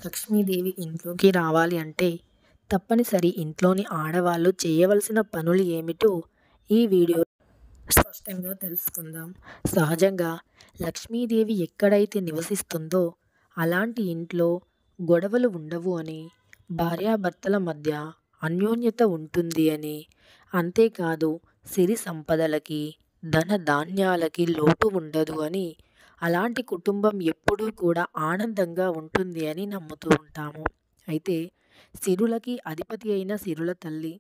లక్ష్మీదేవి ఇంట్లోకి రావాలి అంటే తప్పనిసరి ఇంట్లోని ఆడవాళ్ళు చేయవలసిన పనులు ఏమిటో ఈ వీడియో స్పష్టంగా తెలుసుకుందాం. సహజంగా లక్ష్మీదేవి ఎక్కడైతే నివసిస్తుందో అలాంటి ఇంట్లో గొడవలు ఉండవు అని, భార్యాభర్తల మధ్య అన్యోన్యత ఉంటుంది అని, అంతేకాదు సిరి సంపదలకి, ధన ధాన్యాలకి లోటు ఉండదు అని, అలాంటి కుటుంబం ఎప్పుడూ కూడా ఆనందంగా ఉంటుంది అని నమ్ముతూ ఉంటాము. అయితే సిరులకి అధిపతి అయిన సిరుల తల్లి,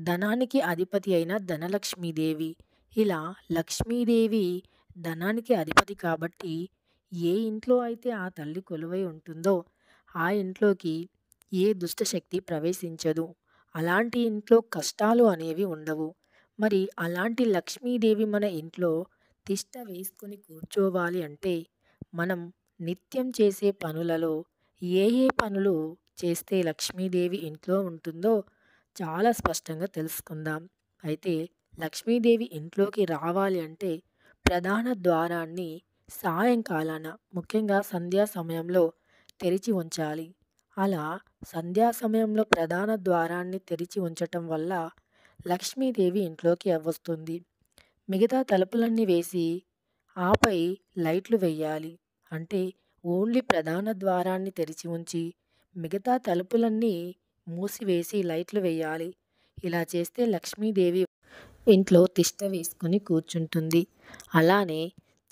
ధనానికి అధిపతి అయిన ధనలక్ష్మీదేవి, ఇలా లక్ష్మీదేవి ధనానికి అధిపతి కాబట్టి ఏ ఇంట్లో అయితే ఆ తల్లి కొలువై ఉంటుందో ఆ ఇంట్లోకి ఏ దుష్టశక్తి ప్రవేశించదు. అలాంటి ఇంట్లో కష్టాలు అనేవి ఉండవు. మరి అలాంటి లక్ష్మీదేవి మన ఇంట్లో తిష్ట వేసుకొని కూర్చోవాలి అంటే మనం నిత్యం చేసే పనులలో ఏ ఏ పనులు చేస్తే లక్ష్మీదేవి ఇంట్లో ఉంటుందో చాలా స్పష్టంగా తెలుసుకుందాం. అయితే లక్ష్మీదేవి ఇంట్లోకి రావాలి అంటే ప్రధాన ద్వారాన్ని సాయంకాలాన, ముఖ్యంగా సంధ్యా సమయంలో తెరిచి ఉంచాలి. అలా సంధ్యా సమయంలో ప్రధాన ద్వారాన్ని తెరిచి ఉంచటం వల్ల లక్ష్మీదేవి ఇంట్లోకి వస్తుంది. మిగతా తలుపులన్నీ వేసి ఆపై లైట్లు వేయాలి. అంటే ఓన్లీ ప్రధాన ద్వారాన్ని తెరిచి ఉంచి మిగతా తలుపులన్నీ మూసివేసి లైట్లు వేయాలి. ఇలా చేస్తే లక్ష్మీదేవి ఇంట్లో తిష్ట వేసుకొని కూర్చుంటుంది. అలానే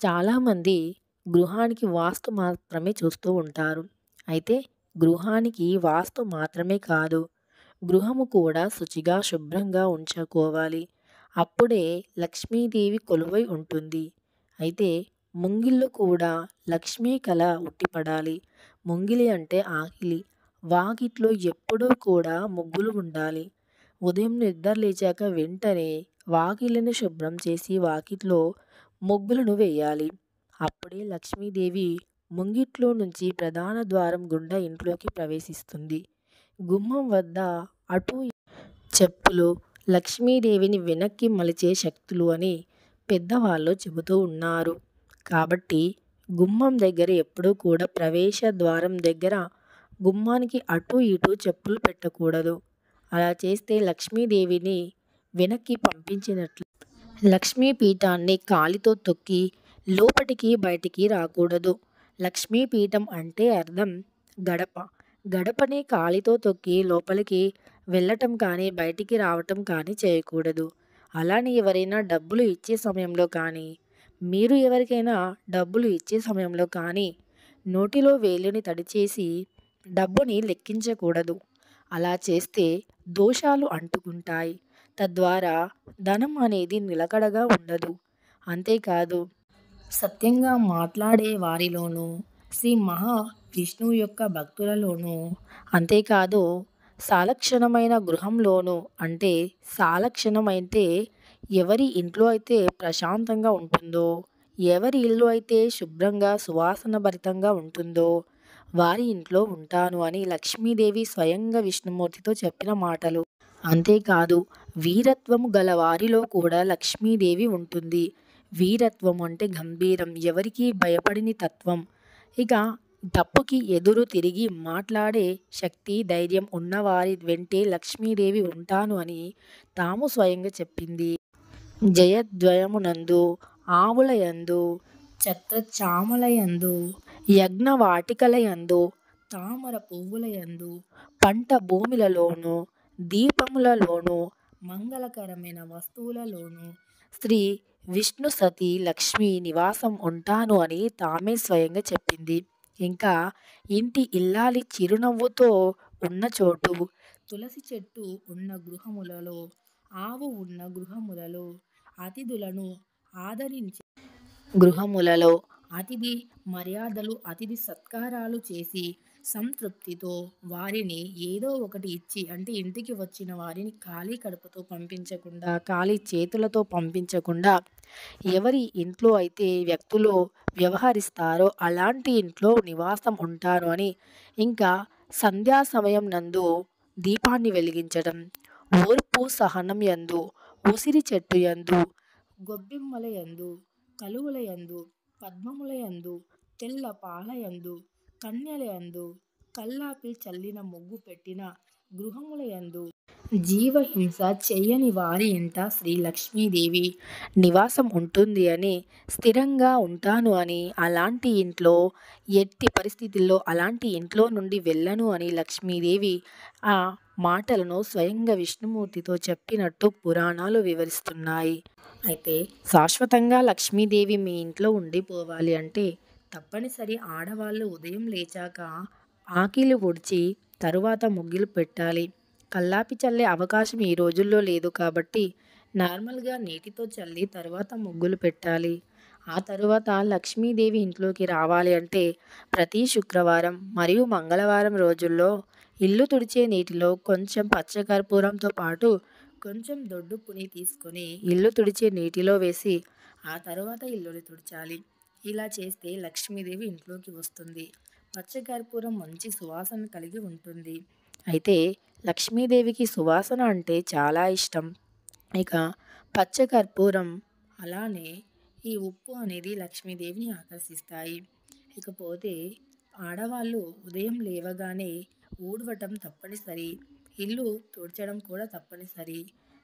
చాలామంది గృహానికి వాస్తు మాత్రమే చూస్తూ ఉంటారు. అయితే గృహానికి వాస్తు మాత్రమే కాదు, గృహము కూడా శుచిగా శుభ్రంగా ఉంచుకోవాలి. అప్పుడే లక్ష్మీదేవి కొలువై ఉంటుంది. అయితే ముంగిళ్ళు కూడా లక్ష్మీ కళ ఉట్టిపడాలి. ముంగిలి అంటే ఆకిలి. వాకిట్లో ఎప్పుడూ కూడా ముగ్గులు ఉండాలి. ఉదయం నిద్ర లేచాక వెంటనే వాకిలిని శుభ్రం చేసి వాకిట్లో ముగ్గులను వేయాలి. అప్పుడే లక్ష్మీదేవి ముంగిట్లో నుంచి ప్రధాన ద్వారం గుండా ఇంట్లోకి ప్రవేశిస్తుంది. గుమ్మం వద్ద అటు చెప్పులు లక్ష్మీదేవిని వెనక్కి మలిచే శక్తులు అని పెద్దవాళ్ళు చెబుతూ ఉన్నారు. కాబట్టి గుమ్మం దగ్గర ఎప్పుడూ కూడా ప్రవేశ ద్వారం దగ్గర గుమ్మానికి అటు ఇటు చెప్పులు పెట్టకూడదు. అలా చేస్తే లక్ష్మీదేవిని వెనక్కి పంపించినట్లు. లక్ష్మీ పీఠాన్ని కాలితో తొక్కి లోపటికి బయటికి రాకూడదు. లక్ష్మీపీఠం అంటే అర్థం గడప. గడపని కాలితో తొక్కి లోపలికి వెళ్ళటం కానీ బయటికి రావటం కానీ చేయకూడదు. అలానే ఎవరైనా డబ్బులు ఇచ్చే సమయంలో కానీ, మీరు ఎవరికైనా డబ్బులు ఇచ్చే సమయంలో కానీ నోటిలో వేలుని తడిచేసి డబ్బుని లెక్కించకూడదు. అలా చేస్తే దోషాలు అంటుకుంటాయి. తద్వారా ధనం అనేది నిలకడగా ఉండదు. అంతేకాదు సత్యంగా మాట్లాడే వారిలోనూ, శ్రీ మహావిష్ణువు యొక్క భక్తులలోనూ, అంతేకాదు సాలక్షణమైన గృహంలోనూ, అంటే సాలక్షణం అయితే ఎవరి ఇంట్లో అయితే ప్రశాంతంగా ఉంటుందో, ఎవరి ఇల్లు అయితే శుభ్రంగా సువాసన భరితంగా ఉంటుందో వారి ఇంట్లో ఉంటాను అని లక్ష్మీదేవి స్వయంగా విష్ణుమూర్తితో చెప్పిన మాటలు. అంతేకాదు వీరత్వము గల వారిలో కూడా లక్ష్మీదేవి ఉంటుంది. వీరత్వం అంటే గంభీరం, ఎవరికీ భయపడిని తత్వం. ఇక తప్పుకి ఎదురు తిరిగి మాట్లాడే శక్తి, ధైర్యం ఉన్నవారి వెంటే లక్ష్మీదేవి ఉంటాను అని తాము స్వయంగా చెప్పింది. జయద్వయమునందు, ఆవులయందు, ఛత్రచామలయందు, యజ్ఞవాటికలయందు, తామర పువ్వులయందు, పంట భూములలోనూ, దీపములలోనూ, మంగళకరమైన వస్తువులలోనూ శ్రీ విష్ణు సతీ లక్ష్మీ నివాసం ఉంటాను అని తామే స్వయంగా చెప్పింది. ఇంకా ఇంటి ఇల్లాలి చిరునవ్వుతో ఉన్న చోటు, తులసి చెట్టు ఉన్న గృహములలో, ఆవు ఉన్న గృహములలో, అతిథులను ఆదరించి గృహములలో అతిథి మర్యాదలు, అతిథి సత్కారాలు చేసి సంతృప్తితో వారిని ఏదో ఒకటి ఇచ్చి, అంటే ఇంటికి వచ్చిన వారిని ఖాళీ కడుపుతో పంపించకుండా, ఖాళీ చేతులతో పంపించకుండా ఎవరి ఇంట్లో అయితే వ్యక్తులు వ్యవహరిస్తారో అలాంటి ఇంట్లో నివాసం ఉంటారు అని, ఇంకా సంధ్యా సమయం నందు దీపాన్ని వెలిగించడం, ఓర్పు సహనం యందు, ఉసిరి చెట్టు యందు, గొబ్బిమ్మల యందు, కలువల యందు, పద్మముల యందు, తెల్ల పాల యందు, కన్యల యందు, కల్లాపి చల్లిన ముగ్గు పెట్టిన గృహముల యందు జీవహింస చెయ్యని వారి ఇంట శ్రీ లక్ష్మీదేవి నివాసం ఉంటుంది అని, స్థిరంగా ఉంటాను అని, అలాంటి ఇంట్లో ఎట్టి పరిస్థితుల్లో అలాంటి ఇంట్లో నుండి వెళ్ళను అని లక్ష్మీదేవి ఆ మాటలను స్వయంగా విష్ణుమూర్తితో చెప్పినట్టు పురాణాలు వివరిస్తున్నాయి. అయితే శాశ్వతంగా లక్ష్మీదేవి మీ ఇంట్లో ఉండిపోవాలి అంటే తప్పనిసరి ఆడవాళ్ళు ఉదయం లేచాక ఆకిలి ఊడ్చి తరువాత ముగ్గులు పెట్టాలి. కల్లాపి చల్లే అవకాశం ఈ రోజుల్లో లేదు కాబట్టి నార్మల్గా నీటితో చల్లి తర్వాత ముగ్గులు పెట్టాలి. ఆ తరువాత లక్ష్మీదేవి ఇంట్లోకి రావాలి అంటే ప్రతి శుక్రవారం మరియు మంగళవారం రోజుల్లో ఇల్లు తుడిచే నీటిలో కొంచెం పచ్చకర్పూరంతో పాటు కొంచెం దొడ్డుప్పుని తీసుకొని ఇల్లు తుడిచే నీటిలో వేసి ఆ తర్వాత ఇల్లుని తుడిచాలి. ఇలా చేస్తే లక్ష్మీదేవి ఇంట్లోకి వస్తుంది. పచ్చకర్పూరం మంచి సువాసన కలిగి ఉంటుంది. అయితే లక్ష్మీదేవికి సువాసన అంటే చాలా ఇష్టం. ఇక పచ్చకర్పూరం అలానే ఈ ఉప్పు అనేది లక్ష్మీదేవిని ఆకర్షిస్తాయి. ఇకపోతే ఆడవాళ్ళు ఉదయం లేవగానే ఊడవటం తప్పనిసరి, ఇల్లు తుడచడం కూడా తప్పనిసరి.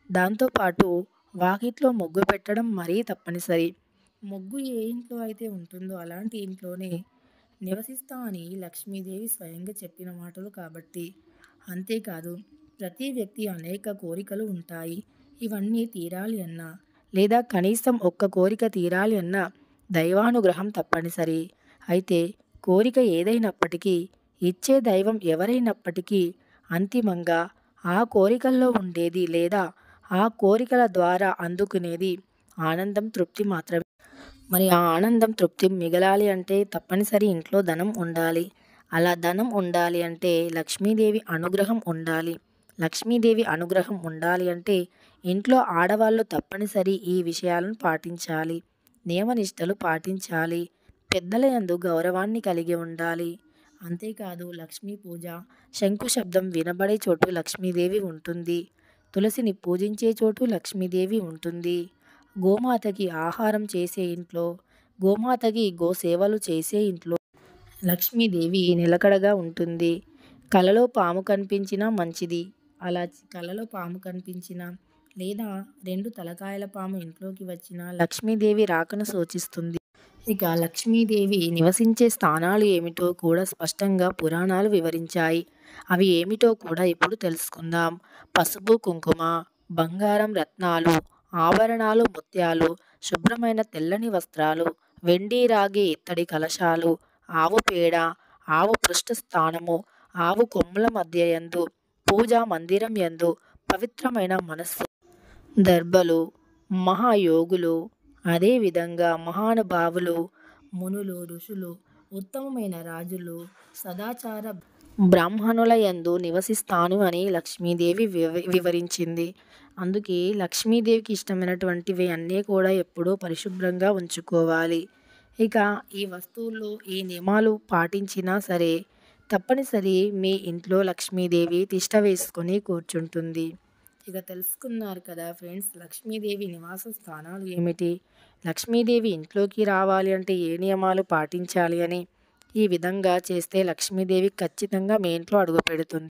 దాంతోపాటు వాకిట్లో ముగ్గు పెట్టడం మరీ తప్పనిసరి. ముగ్గు ఏ ఇంట్లో అయితే ఉంటుందో అలాంటి ఇంట్లోనే నివసిస్తా అని లక్ష్మీదేవి స్వయంగా చెప్పిన మాటలు కాబట్టి. అంతేకాదు ప్రతి వ్యక్తి అనేక కోరికలు ఉంటాయి. ఇవన్నీ తీరాలి అన్నా లేదా కనీసం ఒక్క కోరిక తీరాలి అన్నా దైవానుగ్రహం తప్పనిసరి. అయితే కోరిక ఏదైనప్పటికీ ఇచ్చే దైవం ఎవరైనప్పటికీ అంతిమంగా ఆ కోరికల్లో ఉండేది లేదా ఆ కోరికల ద్వారా అందుకునేది ఆనందం, తృప్తి మాత్రమే. మరి ఆ ఆనందం, తృప్తి మిగలాలి అంటే తప్పనిసరి ఇంట్లో ధనం ఉండాలి. అలా ధనం ఉండాలి అంటే లక్ష్మీదేవి అనుగ్రహం ఉండాలి. లక్ష్మీదేవి అనుగ్రహం ఉండాలి అంటే ఇంట్లో ఆడవాళ్ళు తప్పనిసరి ఈ విషయాలను పాటించాలి. నియమనిష్టలు పాటించాలి. పెద్దల యందు గౌరవాన్ని కలిగి ఉండాలి. అంతేకాదు లక్ష్మీ పూజ, శంకు శబ్దం వినబడే చోటు లక్ష్మీదేవి ఉంటుంది. తులసిని పూజించే చోటు లక్ష్మీదేవి ఉంటుంది. గోమాతకి ఆహారం చేసే ఇంట్లో, గోమాతకి గోసేవలు చేసే ఇంట్లో లక్ష్మీదేవి నిలకడగా ఉంటుంది. కలలో పాము కనిపించినా మంచిది. అలా కలలో పాము కనిపించినా లేదా 2 తలకాయల పాము ఇంట్లోకి వచ్చినా లక్ష్మీదేవి రాకను సూచిస్తుంది. ఇక లక్ష్మీదేవి నివసించే స్థానాలు ఏమిటో కూడా స్పష్టంగా పురాణాలు వివరించాయి. అవి ఏమిటో కూడా ఇప్పుడు తెలుసుకుందాం. పసుపు, కుంకుమ, బంగారం, రత్నాలు, ఆభరణాలు, ముత్యాలు, శుభ్రమైన తెల్లని వస్త్రాలు, వెండి, రాగి, ఇత్తడి కలశాలు, ఆవు పేడ, ఆవు పృష్ఠ స్థానము, ఆవు కొమ్ముల మధ్య యందు, పూజా మందిరం యందు పవిత్రమైన మనస్సు, దర్భలు, మహాయోగులు, అదేవిధంగా మహానుభావులు, మునులు, ఋషులు, ఉత్తమమైన రాజులు, సదాచార బ్రాహ్మణుల యందు నివసిస్తాను అని లక్ష్మీదేవి వివరించింది. అందుకే లక్ష్మీదేవికి ఇష్టమైనటువంటివి అన్నీ కూడా ఎప్పుడూ పరిశుభ్రంగా ఉంచుకోవాలి. ఇక ఈ వస్తువుల్లో ఈ నియమాలు పాటించినా సరే తప్పనిసరి మీ ఇంట్లో లక్ష్మీదేవి తిష్ట వేసుకొని కూర్చుంటుంది. ఇక తెలుసుకున్నారు కదా ఫ్రెండ్స్, లక్ష్మీదేవి నివాస స్థానాలు ఏమిటి, లక్ష్మీదేవి ఇంట్లోకి రావాలి అంటే ఏ నియమాలు పాటించాలి అని. ఈ విధంగా చేస్తే లక్ష్మీదేవి ఖచ్చితంగా మీ ఇంట్లో అడుగు పెడుతుంది.